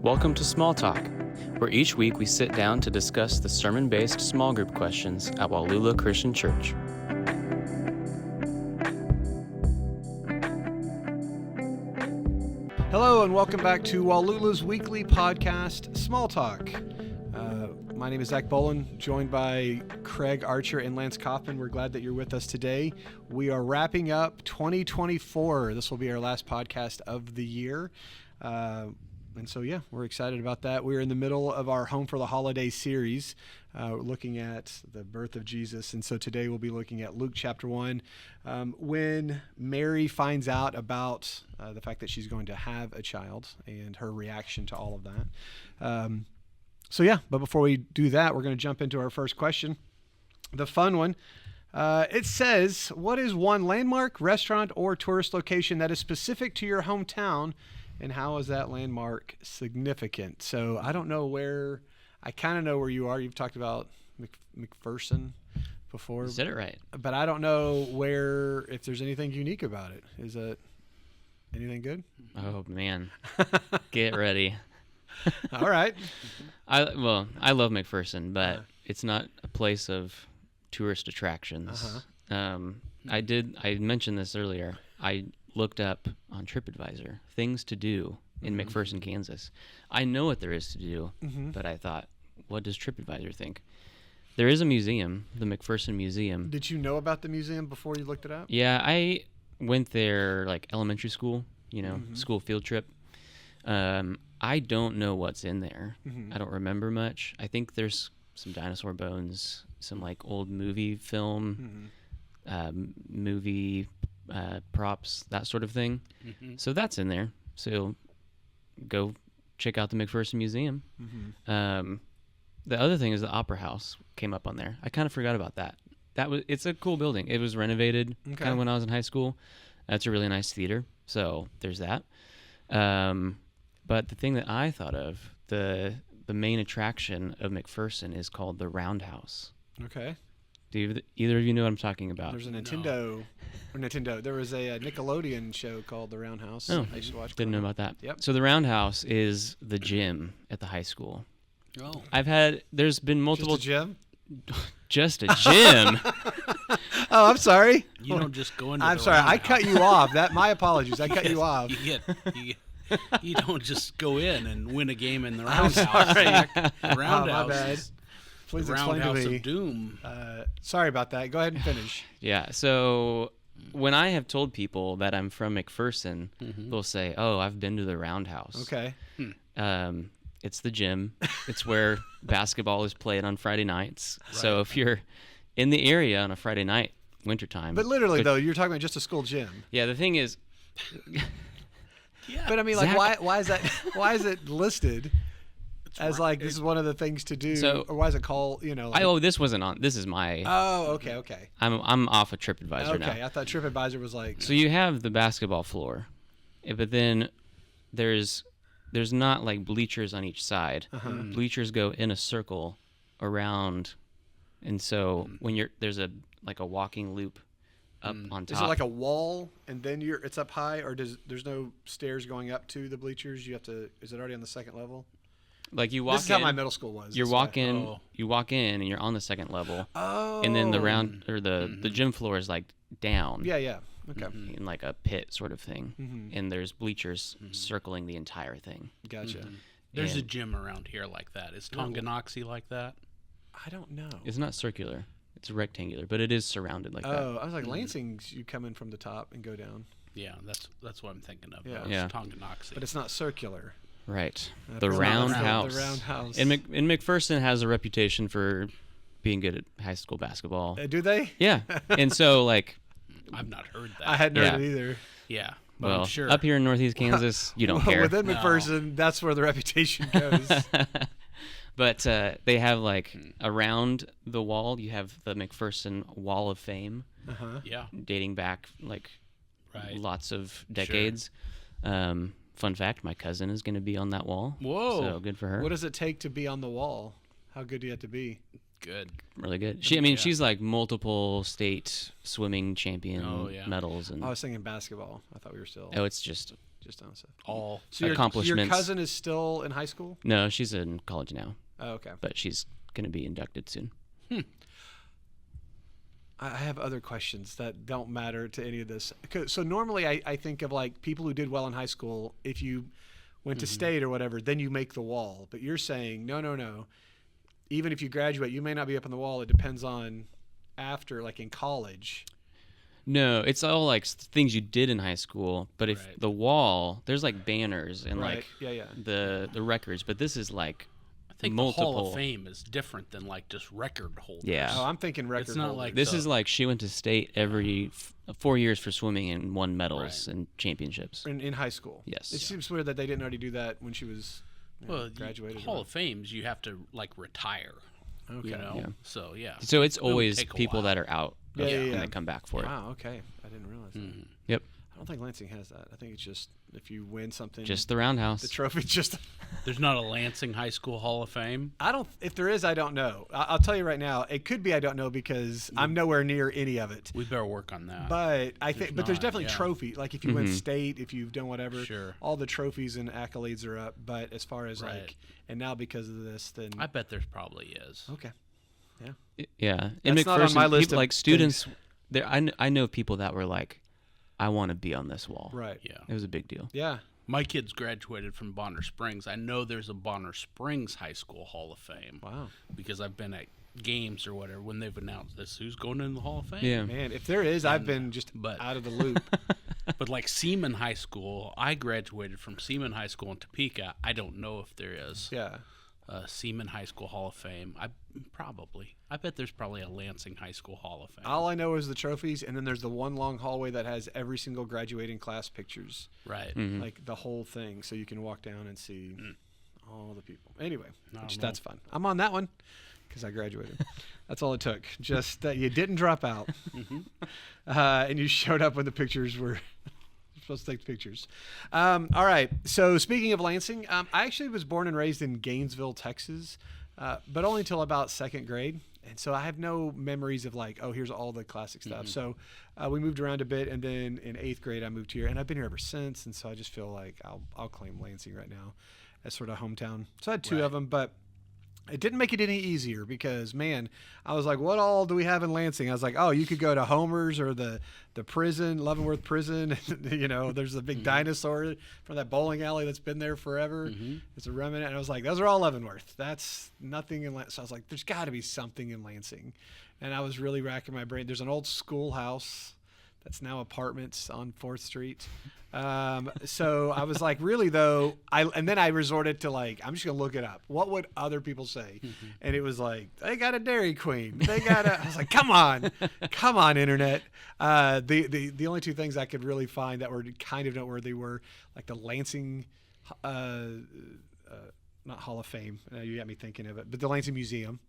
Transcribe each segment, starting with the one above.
Welcome to Small Talk, where each week we sit down to discuss the sermon-based small group questions at Wallula Christian Church. Hello and welcome back to Wallula's weekly podcast, Small Talk. My name is Zach Bolin, joined by Craig Archer and Lance Kaufman. We're glad that you're with us today. We are wrapping up 2024. This will be our last podcast of the year. And so, we're excited about that. We're in the middle of our Home for the Holidays series, looking at the birth of Jesus. And so today we'll be looking at Luke chapter 1, when Mary finds out about the fact that she's going to have a child and her reaction to all of that. But before we do that, we're going to jump into our first question, the fun one. It says, what is one landmark, restaurant, or tourist location that is specific to your hometown, and how is that landmark significant? So I don't know where, I kind of know where you are. You've talked about McPherson before. You said it right. But I don't know if there's anything unique about it. Is it anything good? Oh, man. Get ready. All right. I love McPherson, but it's not a place of tourist attractions. I mentioned this earlier. I looked up on TripAdvisor things to do in McPherson, Kansas. I know what there is to do, but I thought, what does TripAdvisor think? There is a museum, the McPherson Museum. Did you know about the museum before you looked it up? Yeah, I went there like elementary school, school field trip. I don't know what's in there. I don't remember much. I think there's some dinosaur bones, some like old movie film, movie props, that sort of thing. So that's in there. So go check out the McPherson Museum. The other thing is the Opera House came up on there. I kind of forgot about that. It's a cool building. It was renovated kind of when I was in high school. That's a really nice theater. So there's that. But the thing that I thought of, the main attraction of McPherson is called the Roundhouse. Okay. Do either of you know what I'm talking about? There's a Nintendo. There was a Nickelodeon show called The Roundhouse. Oh, I used to watch. Didn't know about that. Yep. So the Roundhouse is the gym at the high school. Oh. There's been multiple. Just a gym? Just a gym. Oh, I'm sorry. You don't just go into. I'm sorry. I cut you off. My apologies. I cut you off. You don't just go in and win a game in the I'm Roundhouse. sorry. Roundhouse my bad. is Please the explain to Roundhouse me. of Doom. Sorry about that. Go ahead and finish. Yeah. So when I have told people that I'm from McPherson, they'll say, "Oh, I've been to the Roundhouse." Okay. It's the gym. It's where basketball is played on Friday nights. Right. So if you're in the area on a Friday night, wintertime. But literally, though, you're talking about just a school gym. Yeah. The thing is. Yeah. But I mean, like, why is that? Why is it listed as like this is one of the things to do? So, or why is it called? This wasn't on. This is my. Oh, okay. I'm off of TripAdvisor now. Okay, I thought TripAdvisor was like. So you have the basketball floor, but then there's not like bleachers on each side. Bleachers go in a circle around, and so when there's a walking loop up on top. Is it like a wall and then it's up high, or there's no stairs going up to the bleachers? Is it already on the second level? Like you walk in. This is how my middle school was. You walk in and you're on the second level. Oh. And then the gym floor is like down. Yeah. Okay. In like a pit sort of thing. And there's bleachers circling the entire thing. Gotcha. There's a gym around here like that. Is Tonganoxie like that? I don't know. It's not circular. It's rectangular, but it is surrounded like that. Oh, I was like, Lansing's, you come in from the top and go down. Yeah, that's what I'm thinking of. Yeah. Tonganoxie. But it's not circular. Right. The Roundhouse. The Roundhouse. And McPherson has a reputation for being good at high school basketball. Do they? Yeah. And so, like... I've not heard that. I hadn't heard it either. Yeah. But well, I'm sure. Up here in Northeast Kansas, you don't care. Within McPherson, that's where the reputation goes. But they have, like, around the wall, you have the McPherson Wall of Fame. Yeah. Dating back, like, lots of decades. Sure. Fun fact, my cousin is going to be on that wall. Whoa. So good for her. What does it take to be on the wall? How good do you have to be? Good. Really good. She's like multiple state swimming champion medals. And I was thinking basketball. I thought we were still. Oh, it's just Just on stuff. All So your accomplishments. cousin is still in high school? No, she's in college now, Oh, okay. but she's going to be inducted soon. I have other questions that don't matter to any of this. So normally I think of like people who did well in high school, if you went to state or whatever, then you make the wall. But you're saying, no. Even if you graduate, you may not be up on the wall. It depends on after, like in college. No, it's all like things you did in high school. But if Right. the wall, there's like banners and Right. like Yeah. the records. But this is like I think multiple. the Hall of Fame is different than like just record holders. Yeah. Oh, I'm thinking record It's not holder. like This the- is like she went to state every 4 years for swimming and won medals Right. and championships. in high school. Yes. It seems weird that they didn't already do that when she was Well, graduated. Hall of Fames, you have to like retire. Okay. You know. Yeah. So yeah. So it's It'll always take a people while. that are out Yeah, yeah, and yeah. they come back for it. Wow. Okay. I didn't realize that. Yep. I don't think Lansing has that. I think it's just if you win something, Just the roundhouse. the trophy's just. There's not a Lansing High School Hall of Fame. I don't. If there is, I don't know. I'll tell you right now. It could be. I don't know because I'm nowhere near any of it. We better work on that. But I think. But there's not, definitely yeah. trophy. Like if you win state, if you've done whatever, Sure. all the trophies and accolades are up. But as far as Right. like, and now because of this, then I bet there's probably is. okay. Yeah. In That's not on McPherson, my list people, of like students, there. I know people that were like, I want to be on this wall. Right. Yeah. It was a big deal. Yeah. My kids graduated from Bonner Springs. I know there's a Bonner Springs High School Hall of Fame. Wow. Because I've been at games or whatever when they've announced this. Who's going in the Hall of Fame? Yeah. Man, if there is, I've been just but- out of the loop. But like Seaman High School, I graduated from Seaman High School in Topeka. I don't know if there is Yeah. a Seaman High School Hall of Fame. I bet there's probably a Lansing High School Hall of Fame. All I know is the trophies, and then there's the one long hallway that has every single graduating class pictures, Right. like the whole thing, so you can walk down and see all the people. Anyway, don't which know. that's fun. I'm on that one because I graduated. That's all it took. Just that you didn't drop out, and you showed up when the pictures were. Supposed to take the pictures. All right. So speaking of Lansing, I actually was born and raised in Gainesville, Texas, but only until about second grade. And so I have no memories of like, oh, here's all the classic stuff. So we moved around a bit, and then in eighth grade I moved here, and I've been here ever since. And so I just feel like I'll claim Lansing right now as sort of hometown. So I had two of them, but it didn't make it any easier because, man, I was like, what all do we have in Lansing? I was like, oh, you could go to Homer's or the prison, Leavenworth Prison. You know, there's a big dinosaur from that bowling alley that's been there forever. It's a remnant. And I was like, those are all Leavenworth. That's nothing in Lansing. So I was like, there's got to be something in Lansing. And I was really racking my brain. There's an old schoolhouse that's now apartments on 4th Street. So I was like, really though, and then I resorted to like, I'm just gonna look it up. What would other people say? And it was like, they got a Dairy Queen. They got a. I was like, come on, internet. The only two things I could really find that were kind of noteworthy were like the Lansing, not Hall of Fame. You got me thinking of it, but the Lansing Museum,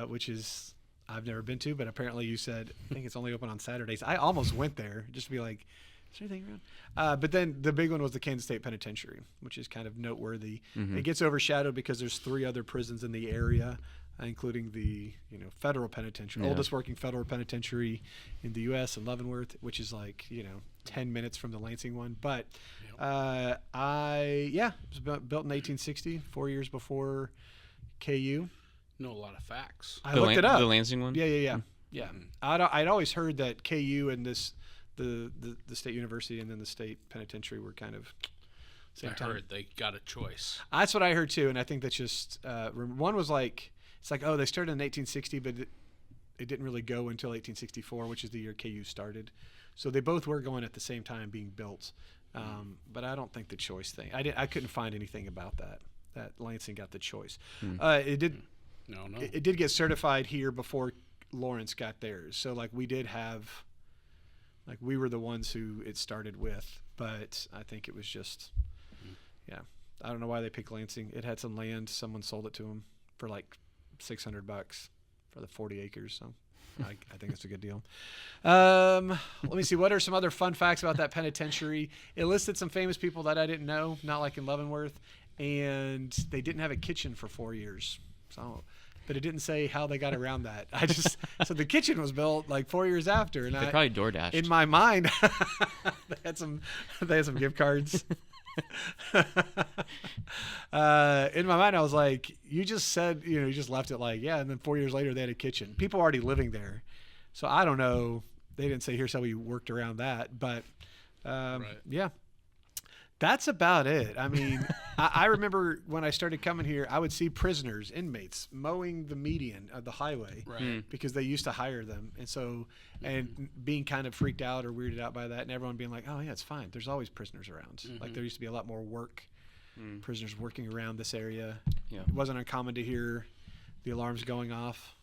which is. I've never been to, but apparently you said, I think it's only open on Saturdays. I almost went there just to be like, is there anything around? But then the big one was the Kansas State Penitentiary, which is kind of noteworthy. It gets overshadowed because there's 3 other prisons in the area, including the federal penitentiary, oldest working federal penitentiary in the U.S. in Leavenworth, which is like 10 minutes from the Lansing one. But it was built in 1860, 4 years before KU. Know a lot of facts. I looked it up. The Lansing one? Yeah. I'd always heard that KU and the state university and then the state penitentiary were kind of same time. I heard they got a choice. That's what I heard too, and I think that's just one was like it's like they started in 1860, but it didn't really go until 1864, which is the year KU started. So they both were going at the same time being built, but I don't think the choice thing. I couldn't find anything about that Lansing got the choice. It did. No. It did get certified here before Lawrence got theirs. So like we did have, like we were the ones who it started with, but I think it was just, I don't know why they picked Lansing. It had some land. Someone sold it to them for like $600 for the 40 acres. So I think it's a good deal. Let me see. What are some other fun facts about that penitentiary? It listed some famous people that I didn't know, not like in Leavenworth, and they didn't have a kitchen for 4 years. So but it didn't say how they got around that. I just so the kitchen was built like 4 years after, and They probably DoorDashed. in my mind, they had some gift cards. In my mind, I was like, you just said, you just left it like, yeah, and then 4 years later they had a kitchen. People already living there, so I don't know. They didn't say here's how we worked around that, but yeah. That's about it. I mean, I remember when I started coming here, I would see prisoners, inmates, mowing the median of the highway because they used to hire them. And so, and being kind of freaked out or weirded out by that, and everyone being like, oh, yeah, it's fine. There's always prisoners around. Like, there used to be a lot more prisoners working around this area. Yeah. It wasn't uncommon to hear the alarms going off.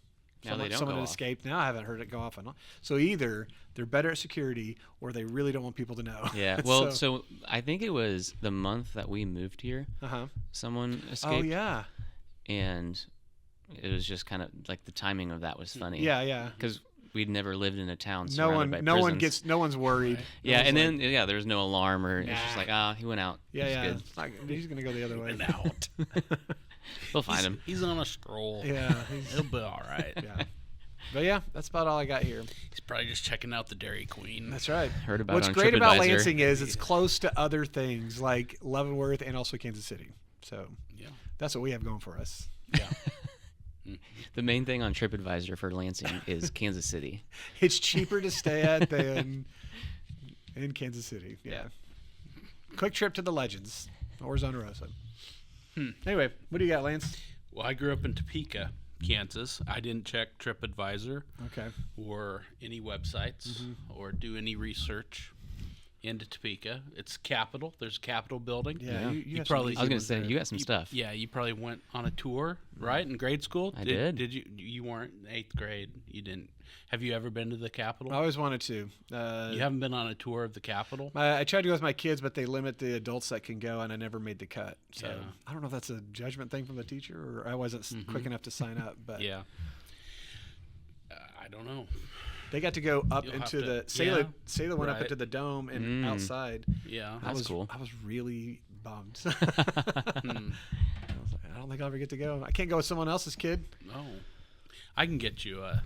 Now they don't Someone go had off. escaped. Now I haven't heard it go off. So either they're better at security or they really don't want people to know. Yeah. Well, so I think it was the month that we moved here. Someone escaped. Oh, yeah. And it was just kind of like the timing of that was funny. Yeah. Because we'd never lived in a town No surrounded by prisons. no one's worried. Right. Yeah, and then there's no alarm or it's just like he went out. Yeah. He's gonna go the other way. Out. We'll find him. He's on a stroll. Yeah, he'll be all right. Yeah. But yeah, that's about all I got here. He's probably just checking out the Dairy Queen. That's right. Heard about What's it on great about TripAdvisor. Lansing is it's close to other things like Leavenworth and also Kansas City. So that's what we have going for us. Yeah. The main thing on TripAdvisor for Lansing is Kansas City. It's cheaper to stay at than in Kansas City. Yeah. Quick trip to the Legends, Orzona Rosa. Anyway, what do you got, Lance? Well, I grew up in Topeka, Kansas. I didn't check TripAdvisor or any websites or do any research into Topeka. It's Capitol. There's a Capitol building. Yeah. You probably. I was going to say, you got some stuff. Yeah, you probably went on a tour, right, in grade school? I did. Did you? You weren't in 8th grade. You didn't. Have you ever been to the Capitol? I always wanted to. You haven't been on a tour of the Capitol? I tried to go with my kids, but they limit the adults that can go, and I never made the cut. So I don't know if that's a judgment thing from the teacher or I wasn't quick enough to sign up. But I don't know. They got to go up into the Sailor went up right. into the dome and outside. Yeah, that's cool. I was really bummed. I was like, I don't think I'll ever get to go. I can't go with someone else's kid. No, I can get you a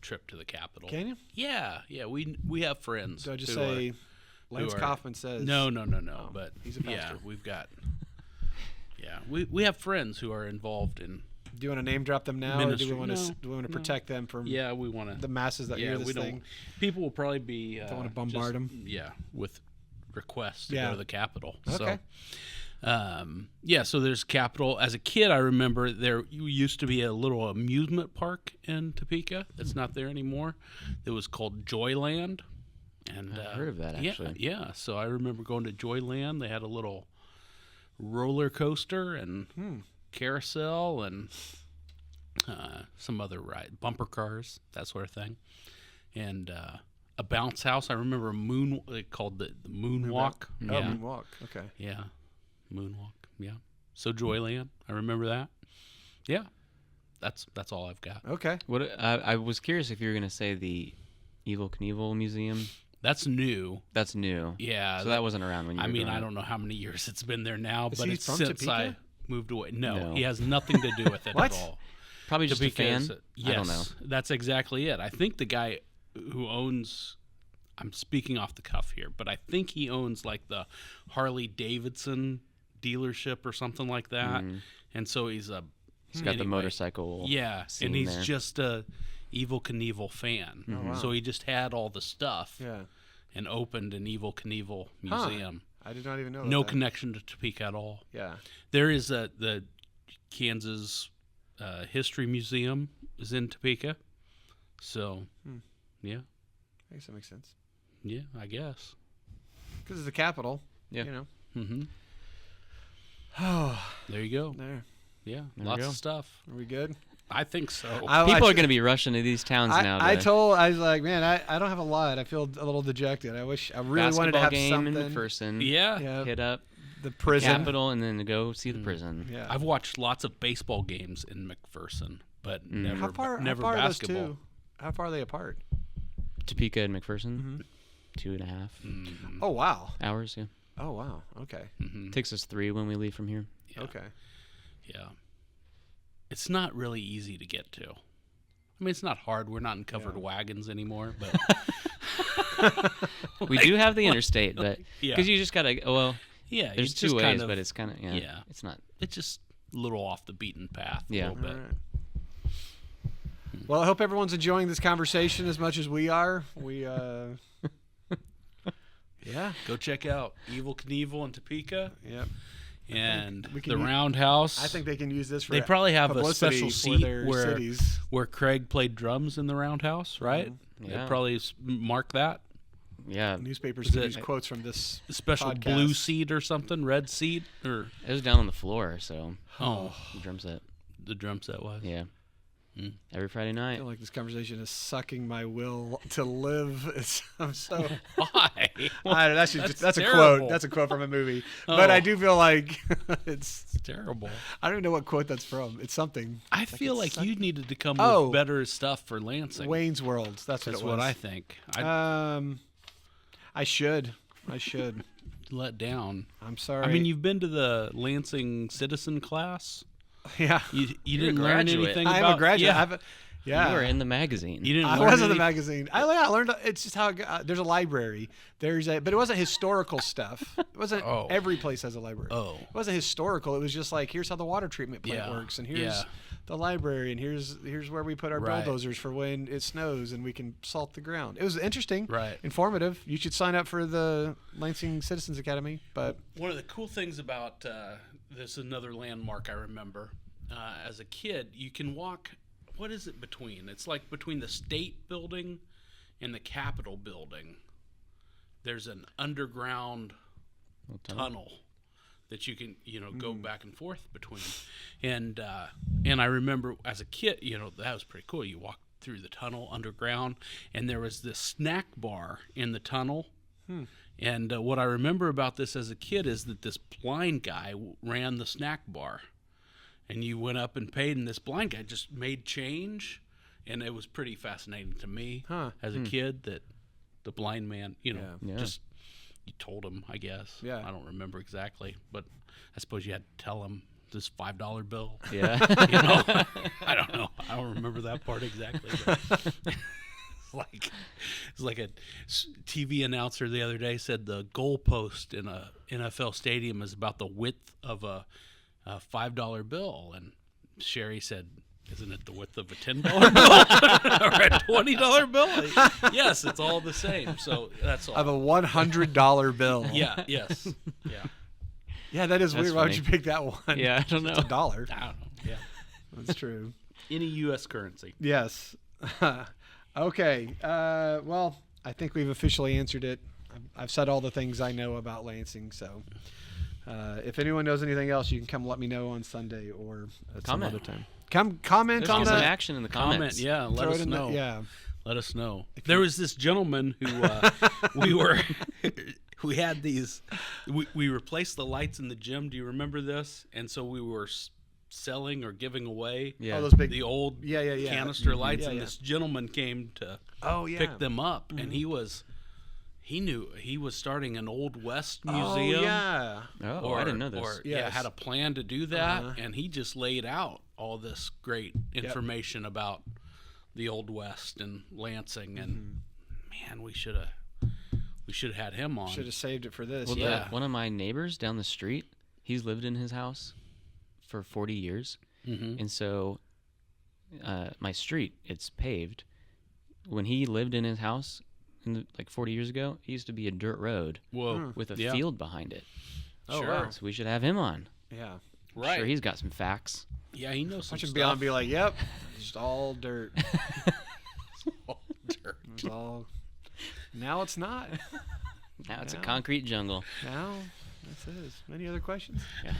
trip to the Capitol. Can you? Yeah. We have friends. Do I just say Lance Kaufman says? No. But he's a pastor. Yeah, we've got. Yeah, we have friends who are involved in. Do you want to name drop them now, ministry. or do we want to protect them from? Yeah, we want to. The masses that hear this thing. People will probably be. Don't want to bombard them. Yeah, with requests to go to the Capitol. Okay. So there's Capitol. As a kid, I remember there used to be a little amusement park in Topeka. It's not there anymore. It was called Joyland. And I've heard of that, actually. Yeah. So I remember going to Joyland. They had a little roller coaster and carousel and some other ride, bumper cars, that sort of thing. And a bounce house. I remember they called the Moonwalk. Oh, Moonwalk. Okay. Yeah. Moonwalk. Yeah. So Joyland. I remember that. Yeah. That's all I've got. Okay. What I was curious if you were going to say the Evel Knievel Museum. That's new. That's new. Yeah. So that wasn't around when you were growing I up. don't know how many years it's been there now, Is but he it's from since Topeka? I moved away. No, he has nothing to do with it What? at all. Probably just Topeka a fan. Yes, I don't know. That's exactly it. I think the guy who owns, I'm speaking off the cuff here, but I think he owns like the Harley Davidson dealership or something like that. And so he's got the motorcycle. Yeah, scene and he's there. just a Evel Knievel fan. wow. So he just had all the stuff Yeah. and opened an Evel Knievel museum. I did not even know. No about that. connection to Topeka at all. Yeah. There is the Kansas History Museum is in Topeka. So, yeah. I guess that makes sense. Yeah, I guess. Because it's the capital. Yeah. You know. Mm-hmm. Oh, There you go. there. Yeah, There we lots go. of stuff. Are we good? I think so. People are going to be rushing to these towns now. I was like, man, I don't have a lot. I feel a little dejected. I really wanted to have game something. in McPherson. Yeah. Yeah. Hit up The prison. Capitol and then to go see the prison. Yeah. I've watched lots of baseball games in McPherson, but never how far never are those basketball. two? How far are they apart? Topeka and McPherson, 2.5 Oh wow. hours. Yeah, Oh wow. Okay. takes us 3 when we leave from here. Yeah. Okay. Yeah. it's not really easy to get to. I mean, it's not hard. We're not in covered wagons anymore, but we do have the interstate, but Yeah. because you just gotta. Well, yeah, there's it's two just ways, kind of, but it's kind of yeah. It's not. It's just a little off the beaten path. Yeah. A little bit. All right. Well, I hope everyone's enjoying this conversation as much as we are. Yeah. Go check out Evil Knievel in Topeka Yep. and we can the use- Roundhouse. I think they can use this for they probably have a publicity special for seat their where cities. Craig played drums in the Roundhouse, right? Yeah. They probably mark that. Yeah, Newspapers Is can it- use quotes from this A special podcast. blue seat or something, red seat, or it was down on the floor, so the drum set. the drum set was. Yeah, Mm. every Friday I night. feel like this conversation is sucking my will to live. I'm so. Why? I don't know, that's a terrible. quote. That's a quote from a movie. But Oh. I do feel like it's. It's terrible. I don't even know what quote that's from. It's something. I feel like you needed to come Oh. with better stuff for Lansing. Wayne's World. That's what That's it was. what I think. I I should. let down. I'm sorry. I mean, you've been to the Lansing Citizen class. Yeah. You You're a didn't learn graduate. anything I am about. a graduate. Yeah. Yeah. You were in the magazine. You didn't. I learn was in the any- magazine. I learned. It's just how there's a library. But it wasn't historical stuff. It wasn't. Oh. Every place has a library. Oh. It wasn't historical. It was just like, here's how the water treatment plant Yeah. works, and here's Yeah. the library, and here's where we put our Right. bulldozers for when it snows, and we can salt the ground. It was interesting, Right. informative. You should sign up for the Lansing Citizens Academy. But One of the cool things about this is another landmark I remember. As a kid, you can walk. What is it between? It's like between the State Building and the Capitol Building. There's an underground tunnel that you can, go back and forth between. And I remember as a kid, that was pretty cool. You walk through the tunnel underground, and there was this snack bar in the tunnel. And what I remember about this as a kid is that this blind guy ran the snack bar. And you went up and paid, and this blind guy just made change. And it was pretty fascinating to me as a kid that the blind man, just you told him, I guess. Yeah. I don't remember exactly, but I suppose you had to tell him this $5 bill. Yeah. I don't know. I don't remember that part exactly. But it's like a TV announcer the other day said the goalpost in a NFL stadium is about the width of a $5 bill, and Sherry said, "Isn't it the width of a $10 bill or a $20 bill?" Yes, it's all the same. So that's all. of a $100 bill. Yeah. Yes. Yeah. Yeah, that is That's weird. Why would funny. you pick that one? Yeah, I don't know. It's $1. I don't know. Yeah. That's true. Any U.S. currency. Yes. Okay. Well, I think we've officially answered it. I've said all the things I know about Lansing. So, if anyone knows anything else, you can come let me know on Sunday or at some Comment. other time. Come comment Let's on get some the action in the Comment. comments. Yeah. Let throw us it in know. yeah. Let us know. There was this gentleman who we had these. We replaced the lights in the gym. Do you remember this? And so we were selling or giving away Yeah. All those big. the old Yeah. canister lights, Yeah, and yeah. this gentleman came to Oh yeah. pick them up, and he knew he was starting an Old West museum. Oh yeah. Oh, I didn't know this. Or Yes. had a plan to do that, Uh-huh. and he just laid out all this great information about the Old West and Lansing, and man, we should have had him on. Should have saved it for this. Well, yeah. one of my neighbors down the street, he's lived in his house for 40 years. Mhm. And so my street, it's paved. When he lived in his house like 40 years ago, it used to be a dirt road Whoa, with a Yeah. field behind it. Oh, Sure. wow. So we should have him on. Yeah. right? Sure, he's got some facts. Yeah, he knows some Watch him stuff. be on and be like, "Yep, it's all dirt. All dirt. It's all." Now it's not. Now it's a Yeah. concrete jungle. Now this is. Any other questions? Yeah.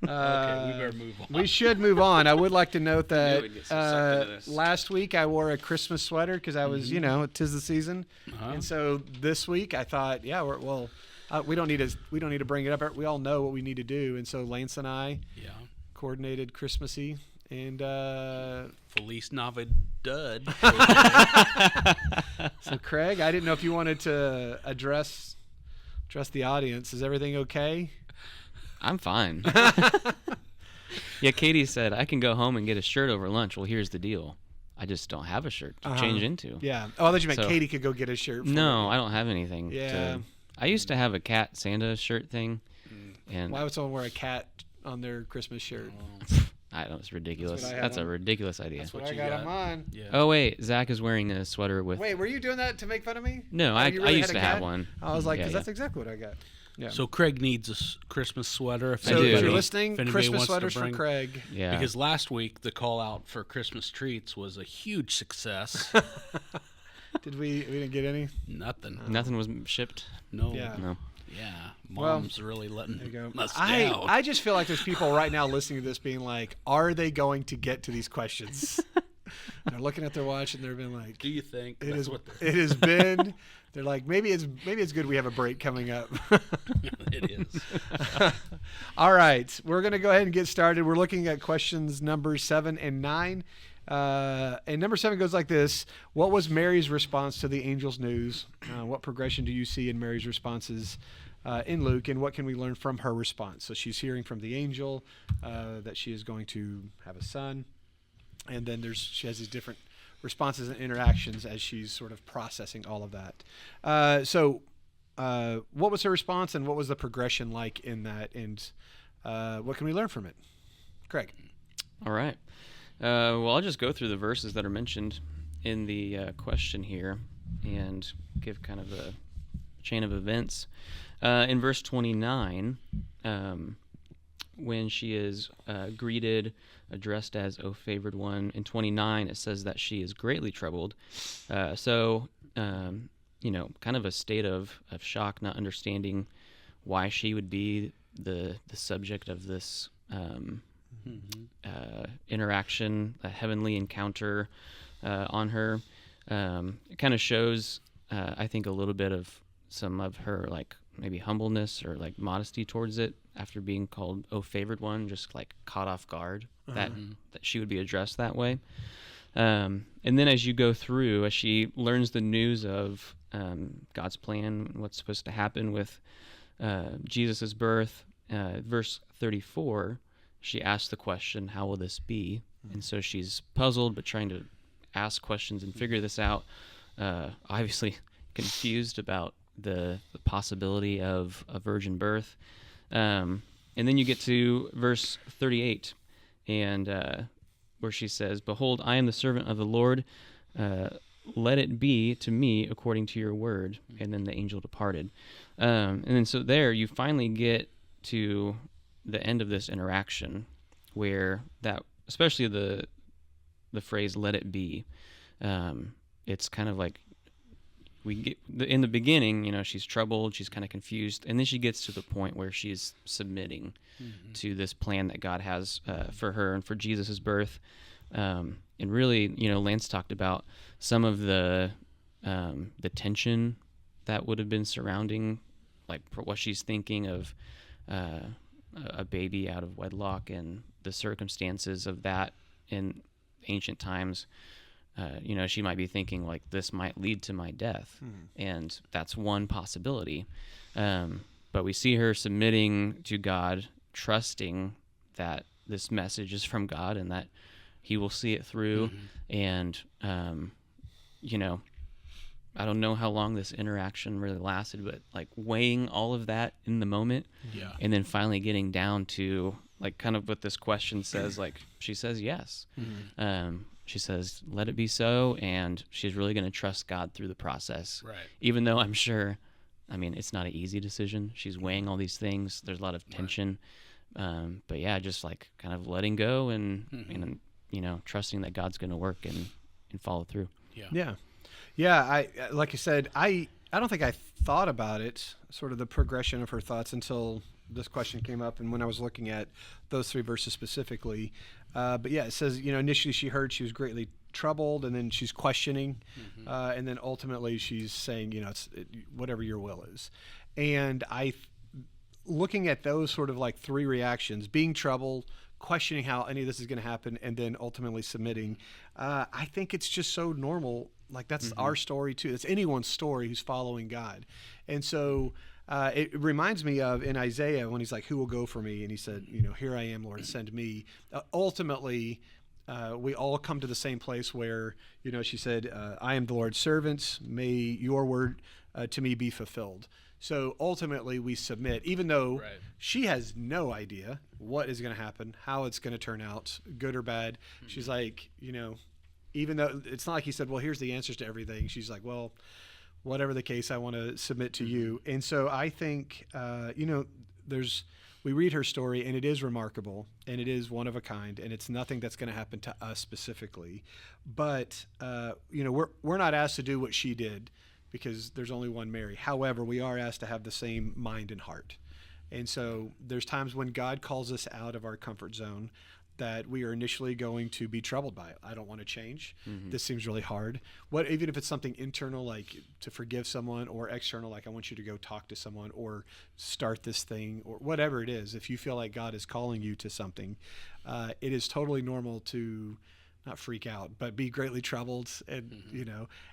Okay, we better move on. We should move on. I would like to note knew that we'd get so sucked into this. last week I wore a Christmas sweater because I was, tis the season, Uh-huh. and so this week I thought, yeah, we don't need to bring it up. We all know what we need to do, and so Lance and I Yeah. coordinated Christmassy, and Felice Navidad. so Craig, I didn't know if you wanted to address the audience. Is everything okay? I'm fine. Yeah, Katie said, I can go home and get a shirt over lunch. Well, here's the deal. I just don't have a shirt to change into. Yeah. Oh, I thought you meant So- Katie could go get a shirt. No, I don't have anything. Yeah. I used to have a cat Santa shirt thing. And Why would someone wear a cat on their Christmas shirt? I don't know, it's ridiculous. That's what I That's had a on- ridiculous idea. That's what what I you got got. on mine. Yeah. Oh, wait. Zach is wearing a sweater with... Wait, were you doing that to make fun of me? No, Oh, I you really used had a to have cat? one. I was like, Yeah, because yeah. that's exactly what I got. Yeah. So Craig needs a Christmas sweater. So I do. if you're If listening, anybody Christmas wants to sweaters for bring- Craig. Yeah. Because last week the call out for Christmas treats was a huge success. Did we didn't get any? Nothing. Nothing was shipped. No. Yeah. No. Yeah. Well, Mom's really letting There you go. us down. I just feel like there's people right now listening to this being like, are they going to get to these questions? They're looking at their watch and they're being like, Do you think it that's is. what they're- It has been. They're like, maybe it's good we have a break coming up. It is. All right, we're gonna go ahead and get started. We're looking at questions number 7 and 9. And number 7 goes like this: what was Mary's response to the angel's news? What progression do you see in Mary's responses in Luke, and what can we learn from her response? So she's hearing from the angel that she is going to have a son, and then she has these different responses and interactions as she's sort of processing all of that. So what was her response, and what was the progression like in that, and what can we learn from it? Craig. All right. Well, I'll just go through the verses that are mentioned in the question here and give kind of a chain of events. In verse 29, when she is greeted, addressed as "O favored one," in 29 it says that she is greatly troubled. Kind of a state of shock, not understanding why she would be the subject of this interaction, a heavenly encounter on her. It kind of shows, I think, a little bit of some of her like maybe humbleness or like modesty towards it after being called "O favored one," just like caught off guard that she would be addressed that way. And then as you go through, as she learns the news of God's plan, what's supposed to happen with Jesus' birth, verse 34, she asks the question, "How will this be?" And so she's puzzled, but trying to ask questions and figure this out. Obviously confused about the possibility of a virgin birth. And then you get to verse 38, and where she says, "Behold, I am the servant of the Lord. Let it be to me according to your word." And then the angel departed. And then so there you finally get to the end of this interaction where that, especially the phrase "let it be," it's kind of like we get in the beginning, she's troubled, she's kind of confused, and then she gets to the point where she's submitting to this plan that God has for her and for Jesus's birth. And really, Lance talked about some of the tension that would have been surrounding, like what she's thinking of a baby out of wedlock and the circumstances of that in ancient times. She might be thinking like this might lead to my death, and that's one possibility. But we see her submitting to God, trusting that this message is from God and that He will see it through. And I don't know how long this interaction really lasted, but like weighing all of that in the moment, and then finally getting down to like kind of what this question says. Like she says yes. She says, "Let it be so," and she's really going to trust God through the process. Right. Even though I'm sure, it's not an easy decision. She's weighing all these things. There's a lot of tension. But yeah, just like kind of letting go and trusting that God's going to work and follow through. Yeah. I like you said, I don't think I thought about it, sort of the progression of her thoughts, until this question came up and when I was looking at those 3 verses specifically. But yeah, it says, initially she heard she was greatly troubled, and then she's questioning, and then ultimately she's saying, whatever your will is. And looking at those sort of like 3 reactions: being troubled, questioning how any of this is going to happen, and then ultimately submitting. I think it's just so normal. Like that's our story too. It's anyone's story who's following God. And so It reminds me of in Isaiah when he's like, "Who will go for me?" And he said, "Here I am, Lord, send me." Ultimately, we all come to the same place where, she said, "I am the Lord's servant. May your word to me be fulfilled." So ultimately, we submit, even though she has no idea what is going to happen, how it's going to turn out, good or bad. Mm-hmm. She's like, even though it's not like he said, "Well, here's the answers to everything." She's like, "Well, whatever the case, I want to submit to you." And so I think, we read her story, and it is remarkable, and it is one of a kind, and it's nothing that's going to happen to us specifically. But, we're not asked to do what she did because there's only one Mary. However, we are asked to have the same mind and heart. And so there's times when God calls us out of our comfort zone that we are initially going to be troubled by. I don't want to change. Mm-hmm. This seems really hard. Even if it's something internal, like to forgive someone, or external, like I want you to go talk to someone or start this thing, or whatever it is. If you feel like God is calling you to something, it is totally normal to not freak out, but be greatly troubled, and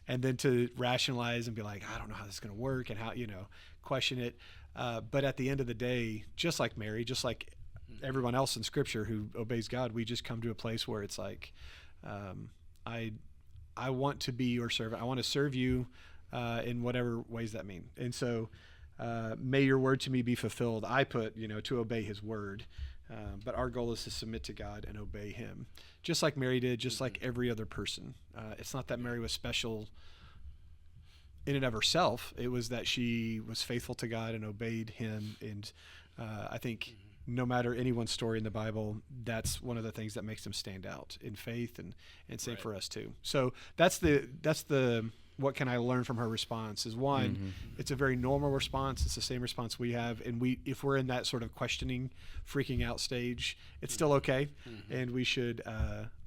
and then to rationalize and be like, I don't know how this is going to work, and how question it. But at the end of the day, just like Mary, just like everyone else in Scripture who obeys God, we just come to a place where it's like, I want to be your servant. I want to serve you in whatever ways that mean. And so, may your word to me be fulfilled. I put, to obey his word. But our goal is to submit to God and obey him, just like Mary did, just like every other person. It's not that Mary was special in and of herself. It was that she was faithful to God and obeyed him. And I think no matter anyone's story in the Bible, that's one of the things that makes them stand out in faith, and same for us too. So that's the what can I learn from her response is one, it's a very normal response. It's the same response we have. And if we're in that sort of questioning, freaking out stage, it's still okay. And we should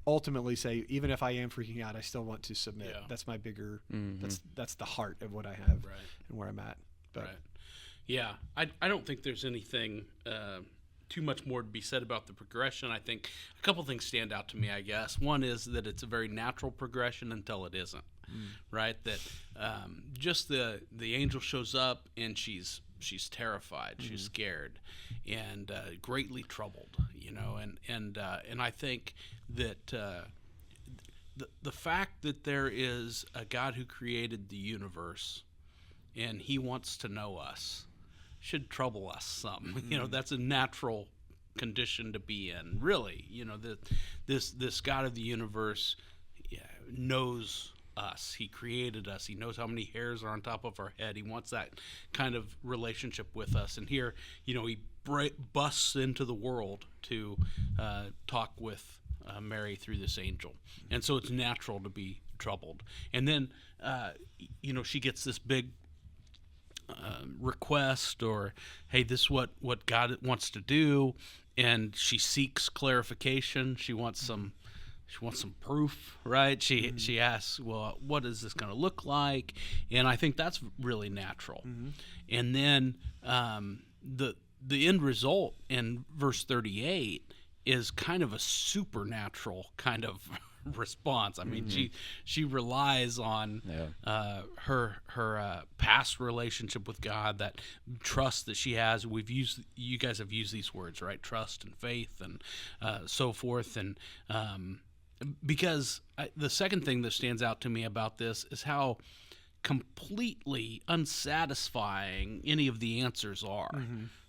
ultimately say, even if I am freaking out, I still want to submit. Yeah. That's my bigger, that's the heart of what I have and where I'm at. But yeah, I don't think there's anything too much more to be said about the progression. I think a couple things stand out to me, I guess. One is that it's a very natural progression until it isn't, right? That just the angel shows up and she's terrified, she's scared, and greatly troubled, and I think that the fact that there is a God who created the universe and he wants to know us should trouble us some. That's a natural condition to be in, really. This God of the universe knows us. He created us. He knows how many hairs are on top of our head. He wants that kind of relationship with us. And here, he busts into the world to talk with Mary through this angel. And so it's natural to be troubled. And then, she gets this big request, or hey, this is what God wants to do, and she seeks clarification. She wants some proof, right? She asks, well, what is this going to look like? And I think that's really natural. And then the end result in verse 38 is kind of a supernatural kind of response. I mean, she relies on her past relationship with God, that trust that she has. You guys have used these words, right? Trust and faith and so forth. And because the second thing that stands out to me about this is how completely unsatisfying any of the answers are.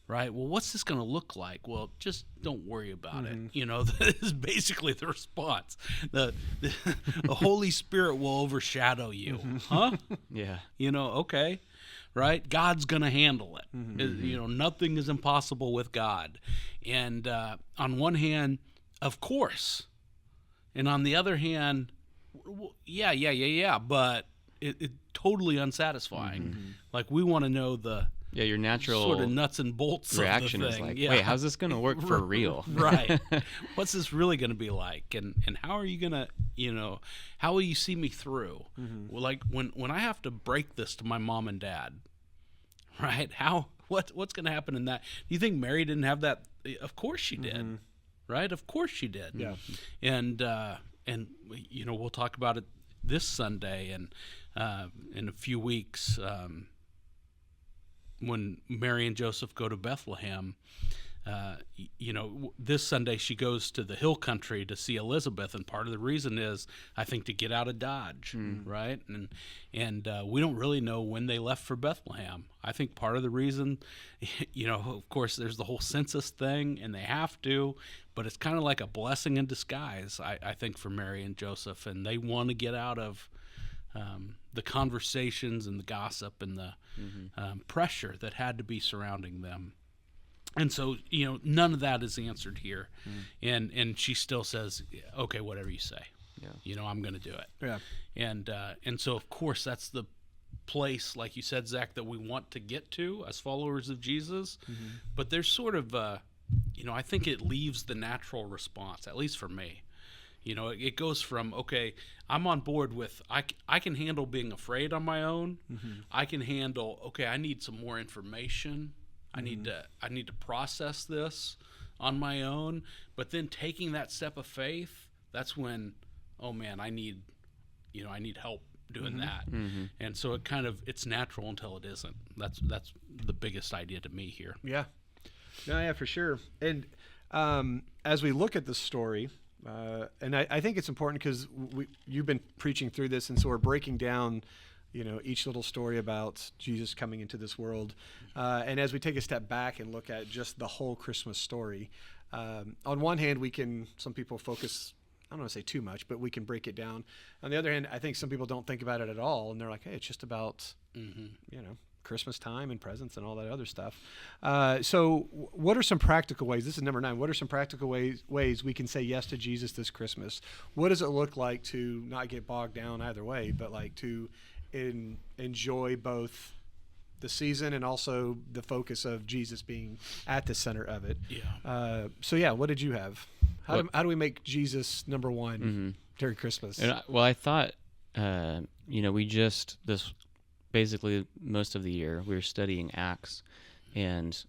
Right? Well, what's this going to look like? Well, just don't worry about it. That is basically the response. The Holy Spirit will overshadow you. Huh? Yeah. Okay. Right? God's going to handle it. Nothing is impossible with God. And on one hand, of course. And on the other hand, yeah, but it totally unsatisfying. Like, we want to know your natural sort of nuts and bolts reaction of the thing. Is like, wait, how's this going to work for real? Right. What's this really going to be like? And how are you going to, how will you see me through? Well, like when I have to break this to my mom and dad, right? What's going to happen in that? Do you think Mary didn't have that? Of course she did. Right? Of course she did. Yeah. And we'll talk about it this Sunday and in a few weeks, when Mary and Joseph go to Bethlehem, this Sunday she goes to the hill country to see Elizabeth, and part of the reason is, I think, to get out of Dodge, right? And we don't really know when they left for Bethlehem. I think part of the reason, of course, there's the whole census thing, and they have to, but it's kind of like a blessing in disguise, I think, for Mary and Joseph, and they want to get out of the conversations and the gossip and the pressure that had to be surrounding them. And so, none of that is answered here. And she still says, okay, whatever you say. Yeah. I'm going to do it. Yeah. And so, of course, that's the place, like you said, Zach, that we want to get to as followers of Jesus. But there's sort of, I think it leaves the natural response, at least for me. It goes from, okay, I'm on board with, I can handle being afraid on my own. I can handle, okay, I need some more information. I need to process this on my own. But then taking that step of faith, that's when, oh man, I need help doing that. And so it's natural until it isn't. That's the biggest idea to me here. Yeah. No, yeah, for sure. And as we look at the story, and I think it's important because you've been preaching through this, and so we're breaking down each little story about Jesus coming into this world. And as we take a step back and look at just the whole Christmas story, on one hand, some people focus, I don't want to say too much, but we can break it down. On the other hand, I think some people don't think about it at all. And they're like, hey, it's just about, Christmas time and presents and all that other stuff. So what are some practical ways? This is number 9. What are some practical ways we can say yes to Jesus this Christmas? What does it look like to not get bogged down either way, but like to enjoy both the season and also the focus of Jesus being at the center of it? Yeah. What did you have? How do we make Jesus number one during Christmas? I thought, basically most of the year we were studying Acts, and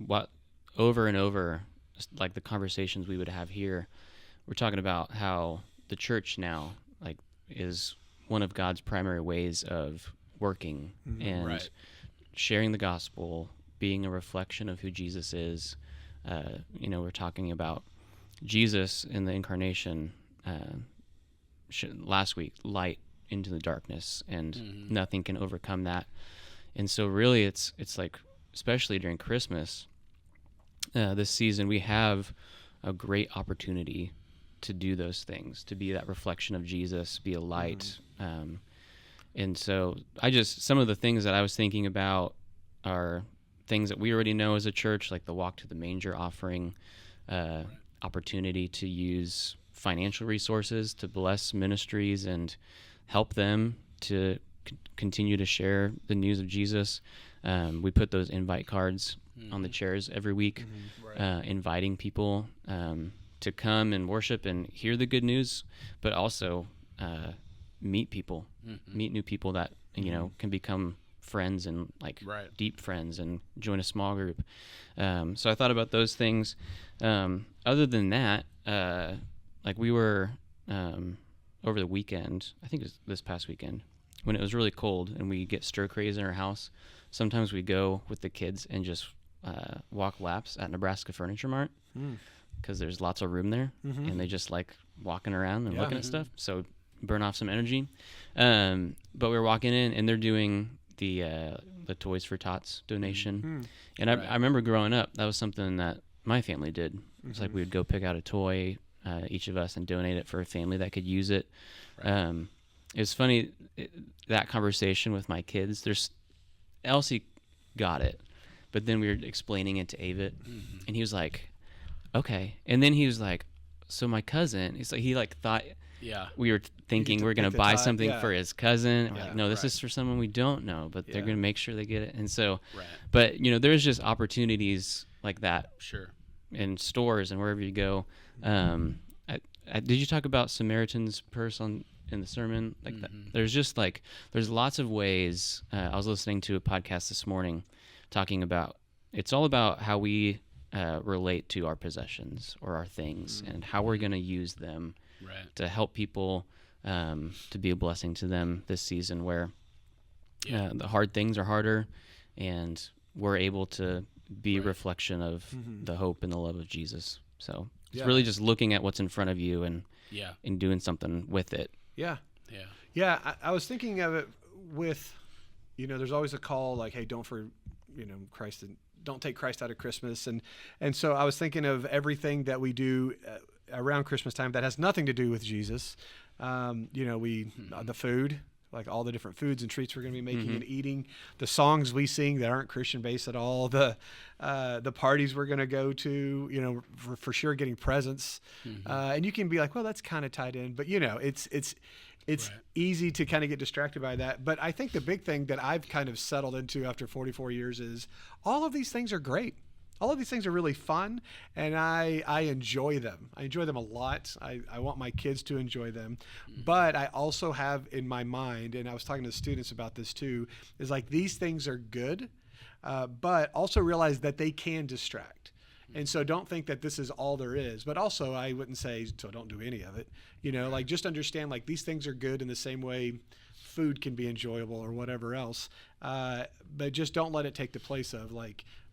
what over and over, like the conversations we would have here, we're talking about how the church now is one of God's primary ways of working and sharing the gospel, being a reflection of who Jesus is. We're talking about Jesus in the incarnation last week, light into the darkness, and nothing can overcome that. And so really it's like, especially during Christmas, this season, we have a great opportunity to do those things, to be that reflection of Jesus, be a light. And so some of the things that I was thinking about are things that we already know as a church, like the Walk to the Manger offering, opportunity to use financial resources to bless ministries and help them to continue to share the news of Jesus. We put those invite cards on the chairs every week, inviting people to come and worship and hear the good news, but also meet people, meet new people that can become friends and deep friends and join a small group. So I thought about those things. Other than that, we were over the weekend, I think it was this past weekend, when it was really cold and we get stir craze in our house. Sometimes we go with the kids and just walk laps at Nebraska Furniture Mart because there's lots of room there, and they just like walking around and looking at stuff. So burn off some energy. But we were walking in, and they're doing the Toys for Tots donation. And I remember growing up, that was something that my family did. It's like we would go pick out a toy, each of us, and donate it for a family that could use it. It was funny, that conversation with my kids. Elsie got it, but then we were explaining it to Avit, and he was like, okay. And then he was like, so my cousin, he thought we were thinking we're going to buy something for his cousin. Like, no, this is for someone we don't know, but they're going to make sure they get it. And so, but there's just opportunities like that in stores and wherever you go. Did you talk about Samaritan's Purse in the sermon? That? There's lots of ways. I was listening to a podcast this morning talking about, it's all about how we relate to our possessions or our things and how we're going to use them to help people, to be a blessing to them this season where the hard things are harder, and we're able to be a reflection of the hope and the love of Jesus. So it's really just looking at what's in front of you and doing something with it. Yeah. I was thinking of it with, there's always a call like, hey, don't take Christ out of Christmas. And so I was thinking of everything that we do around Christmas time that has nothing to do with Jesus. The food, like all the different foods and treats we're going to be making and eating, the songs we sing that aren't Christian based at all, the parties we're going to go to, for sure getting presents. And you can be like, well, that's kind of tied in, but it's easy to kind of get distracted by that. But I think the big thing that I've kind of settled into after 44 years is all of these things are great. All of these things are really fun, and I enjoy them. I enjoy them a lot. I want my kids to enjoy them. But I also have in my mind, and I was talking to students about this too, is like these things are good, but also realize that they can distract. And so don't think that this is all there is. But also I wouldn't say, so don't do any of it. Like just understand like these things are good in the same way food can be enjoyable or whatever else. But just don't let it take the place of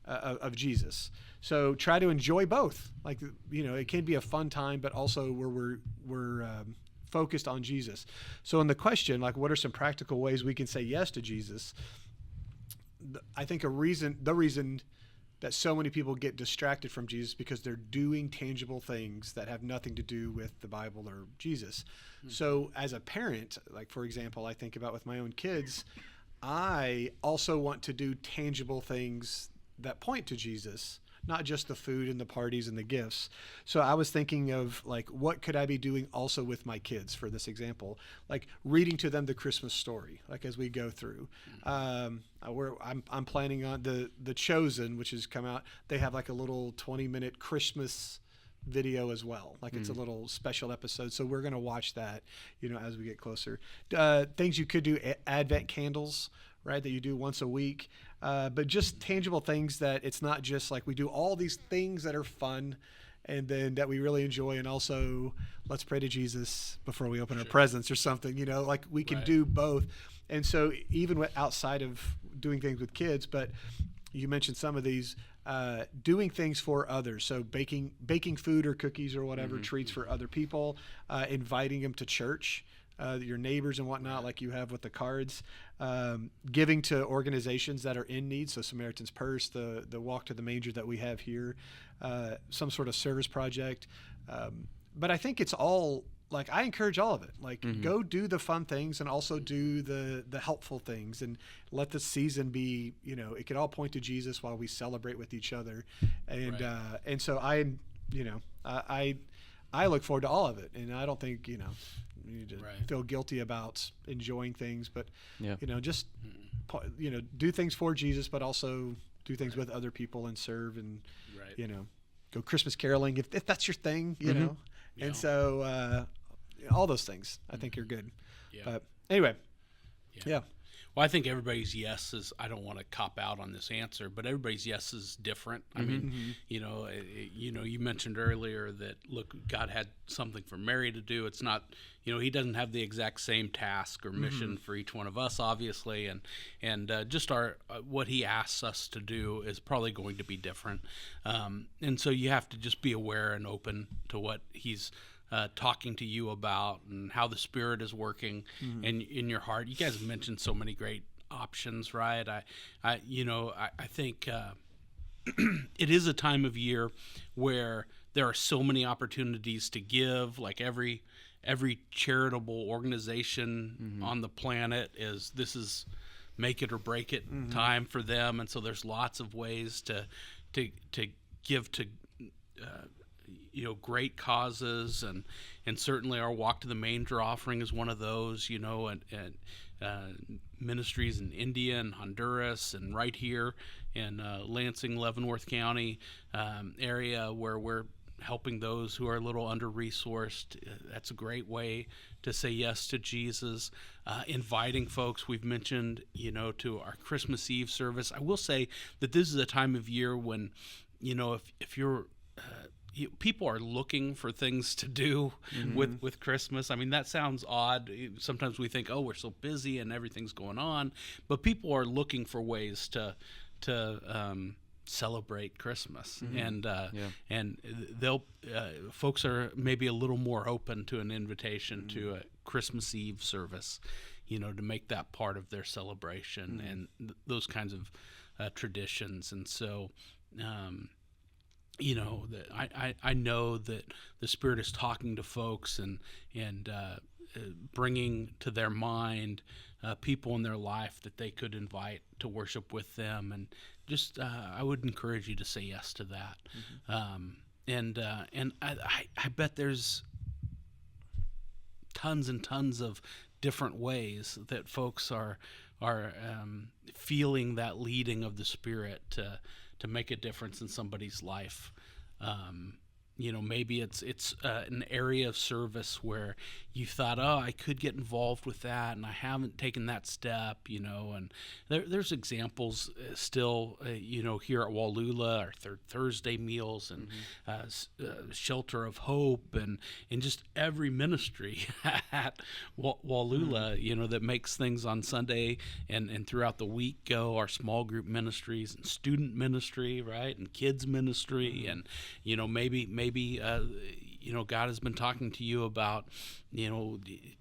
of Jesus. So try to enjoy both. It can be a fun time, but also where we're focused on Jesus. So in the question, what are some practical ways we can say yes to Jesus? I think the reason that so many people get distracted from Jesus because they're doing tangible things that have nothing to do with the Bible or Jesus. So as a parent, for example, I think about with my own kids, I also want to do tangible things that point to Jesus, not just the food and the parties and the gifts. So I was thinking of what could I be doing also with my kids for this example, reading to them the Christmas story, as we go through. I'm planning on the Chosen, which has come out. They have a little 20-minute Christmas video as well. It's a little special episode. So we're going to watch that, as we get closer. Things you could do, Advent candles, right, that you do once a week. But just tangible things that it's not just we do all these things that are fun and then that we really enjoy. And also let's pray to Jesus before we open our presents or something, we can do both. And so even outside of doing things with kids, but you mentioned some of these, doing things for others. So baking food or cookies or whatever, treats for other people, inviting them to church. Your neighbors and whatnot, like you have with the cards, giving to organizations that are in need. So Samaritan's Purse, the Walk to the Manger that we have here, some sort of service project. But I think it's all I encourage all of it. Go do the fun things and also do the helpful things, and let the season be, it could all point to Jesus while we celebrate with each other. And and so I look forward to all of it, and I don't think you need to feel guilty about enjoying things, but just do things for Jesus, but also do things with other people and serve and go Christmas caroling if that's your thing, know. And so all those things I think are good. But anyway, Well, I think everybody's yes is, I don't want to cop out on this answer, but everybody's yes is different. I mean, you mentioned earlier that, look, God had something for Mary to do. It's not, he doesn't have the exact same task or mission for each one of us, obviously. And just what he asks us to do is probably going to be different. And so you have to just be aware and open to what he's talking to you about and how the Spirit is working in your heart. You guys have mentioned so many great options, right? I think it is a time of year where there are so many opportunities to give. Like every charitable organization on the planet this is make it or break it time for them, and so there's lots of ways to give to great causes, and certainly our Walk to the Manger offering is one of those, and ministries in India and Honduras and right here in Lansing, Leavenworth County area where we're helping those who are a little under-resourced. That's a great way to say yes to Jesus. Inviting folks, we've mentioned, to our Christmas Eve service. I will say that this is a time of year when, if you're people are looking for things to do with Christmas. I mean, that sounds odd. Sometimes we think, oh, we're so busy and everything's going on, but people are looking for ways to celebrate Christmas, and they'll folks are maybe a little more open to an invitation to a Christmas Eve service, to make that part of their celebration and those kinds of traditions. And so, that I know that the Spirit is talking to folks and bringing to their mind people in their life that they could invite to worship with them, and just I would encourage you to say yes to that. And I bet there's tons and tons of different ways that folks are feeling that leading of the Spirit to make a difference in somebody's life. Maybe it's an area of service where you thought, oh, I could get involved with that, and I haven't taken that step, and there's examples still, here at Wallula, our Third Thursday meals, and Shelter of Hope, and just every ministry at Wallula, that makes things on Sunday and throughout the week go, our small group ministries and student ministry, right, and kids ministry, and, maybe God has been talking to you about,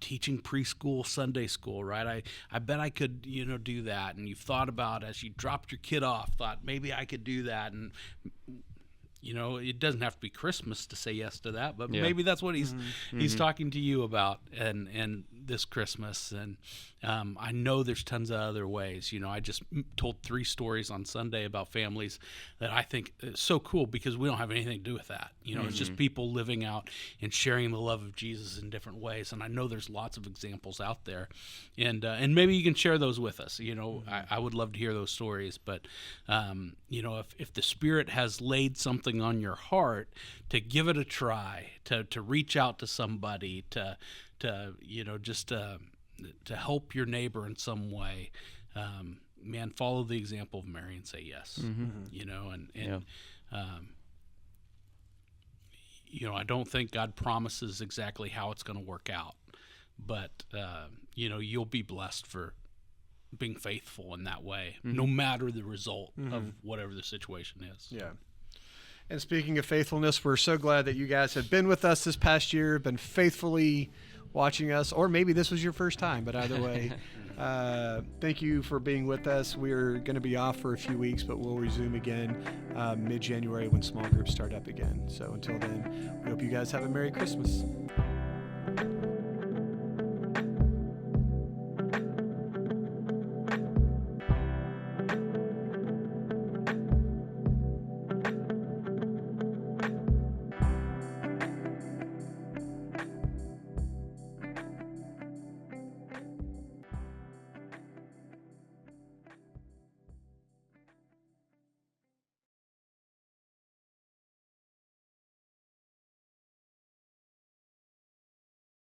teaching preschool, Sunday school, right? I bet I could, do that. And you've thought about, as you dropped your kid off, thought maybe I could do that. And, it doesn't have to be Christmas to say yes to that, but maybe that's what he's talking to you about and this Christmas. And I know there's tons of other ways. I just told 3 stories on Sunday about families that I think is so cool because we don't have anything to do with that. It's just people living out and sharing the love of Jesus in different ways. And I know there's lots of examples out there, and maybe you can share those with us. I would love to hear those stories. But if the Spirit has laid something on your heart, to give it a try, to reach out to somebody, to help your neighbor in some way, follow the example of Mary and say yes. I don't think God promises exactly how it's going to work out, but you'll be blessed for being faithful in that way, no matter the result of whatever the situation is. Yeah. And speaking of faithfulness, we're so glad that you guys have been with us this past year, been faithfully watching us, or maybe this was your first time, but either way, thank you for being with us. We're going to be off for a few weeks, but we'll resume again mid-January when small groups start up again. So until then, we hope you guys have a Merry Christmas.